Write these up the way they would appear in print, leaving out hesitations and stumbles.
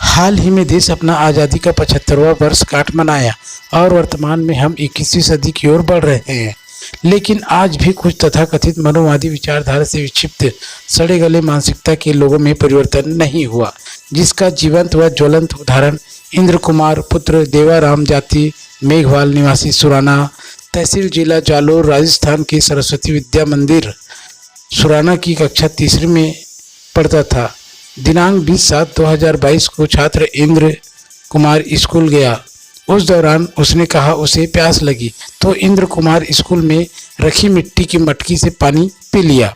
हाल ही में देश अपना आज़ादी का 75वां वर्ष काट मनाया और वर्तमान में हम 21वीं सदी की ओर बढ़ रहे हैं। लेकिन आज भी कुछ तथाकथित मनोवादी विचारधारा से विक्षिप्त सड़े गले मानसिकता के लोगों में परिवर्तन नहीं हुआ, जिसका जीवंत व ज्वलंत उदाहरण इंद्र कुमार पुत्र देवाराम जाति मेघवाल निवासी सुराना, तहसील जिला जालोर, राजस्थान के सरस्वती विद्या मंदिर सुराना की कक्षा तीसरी में पढ़ता था। दिनांक 20/7/2022 को छात्र इंद्र कुमार स्कूल गया। उस दौरान उसने कहा उसे प्यास लगी तो इंद्र कुमार स्कूल में रखी मिट्टी की मटकी से पानी पी लिया,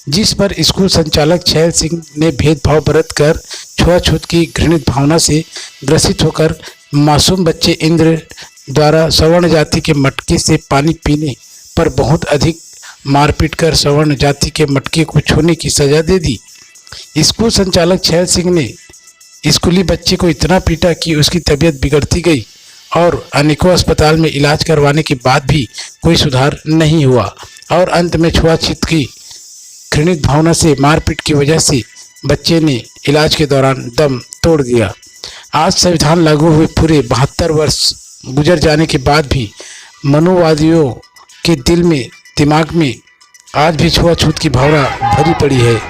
जिस पर स्कूल संचालक छैल सिंह ने भेदभाव बरत कर छुआछूत की घृणित भावना से ग्रसित होकर मासूम बच्चे इंद्र द्वारा सवर्ण जाति के मटके से पानी पीने पर बहुत अधिक मारपीट कर सवर्ण जाति के मटके को छूने की सजा दे दी। स्कूल संचालक छैल सिंह ने स्कूली बच्चे को इतना पीटा कि उसकी तबीयत बिगड़ती गई और अनेकों अस्पताल में इलाज करवाने के बाद भी कोई सुधार नहीं हुआ और अंत में छुआछूत की घृणित भावना से मारपीट की वजह से बच्चे ने इलाज के दौरान दम तोड़ दिया। आज संविधान लागू हुए पूरे 72 वर्ष गुजर जाने के बाद भी मनोवादियों के दिमाग में आज भी छुआछूत की भावना भरी पड़ी है।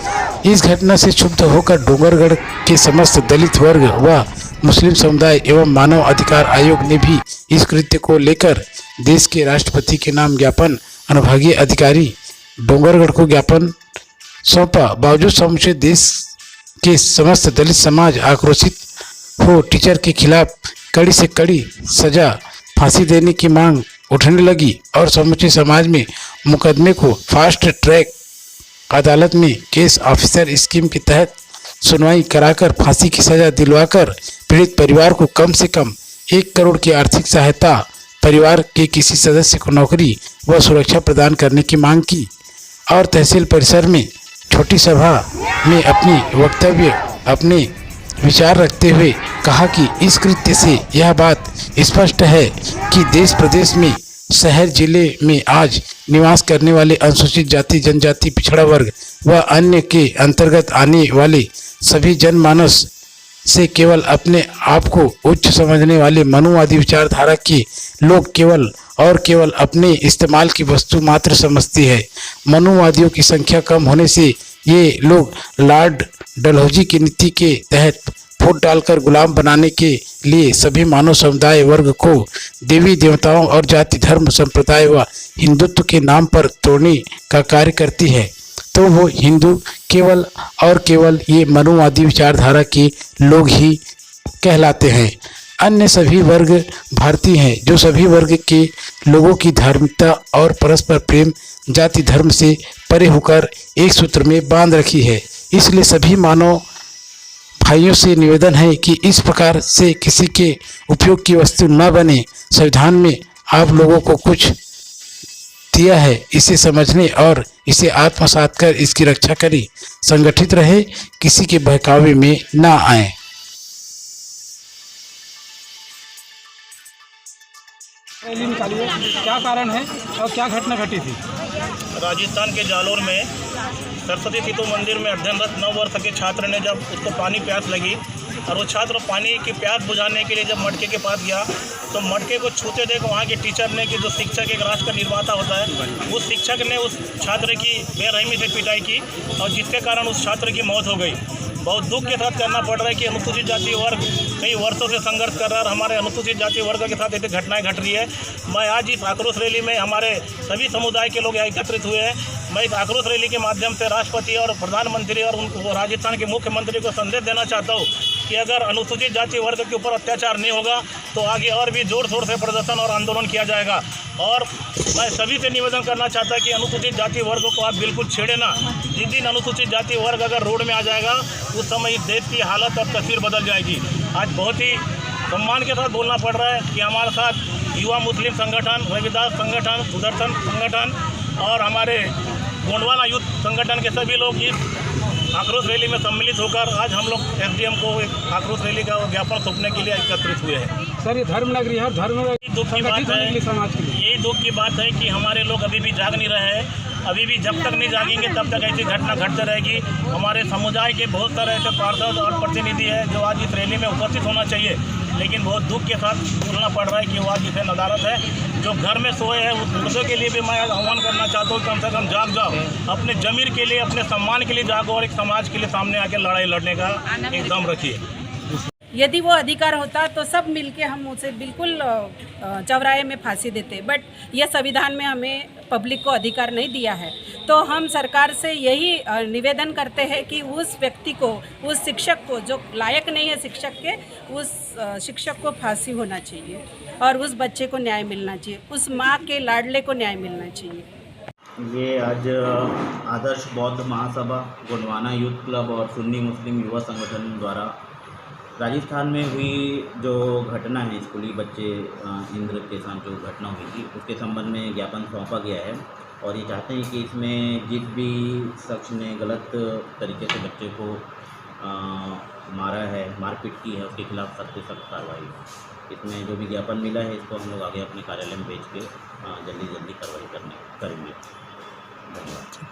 इस घटना से क्षुब्ध होकर डोंगरगढ़ के समस्त दलित वर्ग व मुस्लिम समुदाय एवं मानव अधिकार आयोग ने भी इस कृत्य को लेकर देश के राष्ट्रपति के नाम ज्ञापन अनुभागीय अधिकारी डोंगरगढ़ को ज्ञापन सौंपा। बावजूद समूचे देश के समस्त दलित समाज आक्रोशित हो टीचर के खिलाफ कड़ी से कड़ी सजा फांसी देने की मांग उठने लगी और समूचे समाज में मुकदमे को फास्ट ट्रैक अदालत में केस ऑफिसर स्कीम के तहत सुनवाई कराकर फांसी की सजा दिलवाकर पीड़ित परिवार को कम से कम 1 करोड़ की आर्थिक सहायता, परिवार के किसी सदस्य को नौकरी व सुरक्षा प्रदान करने की मांग की और तहसील परिसर में छोटी सभा में अपने विचार रखते हुए कहा कि इस कृत्य से यह बात स्पष्ट है कि देश प्रदेश में शहर जिले में आज निवास करने वाले अनुसूचित जाति, जनजाति, पिछड़ा वर्ग व अन्य के अंतर्गत आने वाले सभी जनमानस से केवल अपने आप को उच्च समझने वाले मनोवादी विचारधारा के लोग केवल अपने इस्तेमाल की वस्तु मात्र समझती है। मनोवादियों की संख्या कम होने से ये लोग लॉर्ड डलहौजी की नीति के तहत वोट डालकर गुलाम बनाने के लिए सभी मानव समुदाय वर्ग को देवी देवताओं और जाति धर्म संप्रदाय व हिंदुत्व के नाम पर तोड़ने का कार्य करती है, तो वो हिंदू केवल ये मनोवादी विचारधारा के लोग ही कहलाते हैं। अन्य सभी वर्ग भारतीय हैं, जो सभी वर्ग के लोगों की धार्मिकता और परस्पर प्रेम जाति धर्म से परे होकर एक सूत्र में बांध रखी है। इसलिए सभी मानव भाइयों से निवेदन है कि इस प्रकार से किसी के उपयोग की वस्तु न बने। संविधान में आप लोगों को कुछ दिया है, इसे समझने और इसे आत्मसात कर इसकी रक्षा करें। संगठित रहे, किसी के बहकावे में ना आए। रैली निकाली है, क्या कारण है और क्या घटना घटी थी? राजस्थान के जालोर में सरस्वती शिशु मंदिर में अध्ययनरत 9 वर्ष के छात्र ने जब उसको पानी प्यास लगी और वो छात्र पानी की प्यास बुझाने के लिए जब मटके के पास गया तो मटके को छूते देख वहाँ के टीचर ने, कि जो शिक्षक एक राष्ट्र का निर्माता होता है, उस शिक्षक ने उस छात्र की बेरहमी से पिटाई की और जिसके कारण उस छात्र की मौत हो गई। बहुत दुख के साथ कहना पड़ रहा है कि अनुसूचित जाति वर्ग कई वर्षों से संघर्ष कर रहा है और हमारे अनुसूचित जाति वर्ग के साथ ऐसी घटनाएं घट रही है। मैं आज इस आक्रोश रैली में हमारे सभी समुदाय के लोग यहाँ एकत्रित हुए हैं। मैं इस आक्रोश रैली के माध्यम से राष्ट्रपति और प्रधानमंत्री और उनको राजस्थान के मुख्यमंत्री को संदेश देना चाहता हूँ कि अगर अनुसूचित जाति वर्ग के ऊपर अत्याचार नहीं होगा तो आगे और भी जोर शोर से प्रदर्शन और आंदोलन किया जाएगा। और मैं सभी से निवेदन करना चाहता कि अनुसूचित जाति वर्ग को आप बिल्कुल छेड़े ना। जिस दिन अनुसूचित जाति वर्ग अगर रोड में आ जाएगा उस समय इस देश की हालत और तस्वीर बदल जाएगी। आज बहुत ही सम्मान के साथ बोलना पड़ रहा है कि हमारे साथ युवा मुस्लिम संगठन, रविदास संगठन, सुदर्शन संगठन और हमारे गोंडवाना यूथ संगठन के सभी लोग इस आक्रोश रैली में सम्मिलित होकर आज हम लोग एसडीएम को एक आक्रोश रैली का ज्ञापन सौंपने के लिए एकत्रित हुए हैं। सर ये धर्म नगरी है, धर्म ये दुख की बात संगठित होने के लिए है, समाज के लिए ये दुख की बात है कि हमारे लोग अभी भी जाग नहीं रहे हैं। अभी भी जब तक नहीं जागेंगे तब तक ऐसी घटना घटते रहेगी। हमारे समुदाय के बहुत सारे ऐसे पार्षद और प्रतिनिधि हैं जो आज इस रैली में उपस्थित होना चाहिए, लेकिन बहुत दुख के साथ बोलना पड़ रहा है कि वो आज इसे नदारत है। जो घर में सोए हैं उस मुद्दे के लिए भी मैं आह्वान करना चाहता हूँ, कम से कम जाग जाओ, अपने जमीर के लिए, अपने सम्मान के लिए जागो और एक समाज के लिए सामने आके लड़ाई लड़ने का एक दम रखिए। यदि वो अधिकार होता तो सब मिलके हम उसे बिल्कुल चौराहे में फांसी देते, बट यह संविधान में हमें पब्लिक को अधिकार नहीं दिया है। तो हम सरकार से यही निवेदन करते हैं कि उस व्यक्ति को, उस शिक्षक को जो लायक नहीं है शिक्षक के, उस शिक्षक को फांसी होना चाहिए और उस बच्चे को न्याय मिलना चाहिए, उस माँ के लाडले को न्याय मिलना चाहिए। ये आज आदर्श बौद्ध महासभा, गोंडवाना यूथ क्लब और सुन्नी मुस्लिम युवा संगठन द्वारा राजस्थान में हुई जो घटना है, स्कूली बच्चे इंद्र के साथ जो घटना हुई थी, उसके संबंध में ज्ञापन सौंपा गया है और ये चाहते हैं कि इसमें जिस भी शख्स ने गलत तरीके से बच्चे को मारा है, मारपीट की है, उसके खिलाफ सख्त से सख्त कार्रवाई हो। इसमें जो भी ज्ञापन मिला है इसको हम लोग आगे अपने कार्यालय में भेज के जल्दी कार्रवाई करेंगे। धन्यवाद।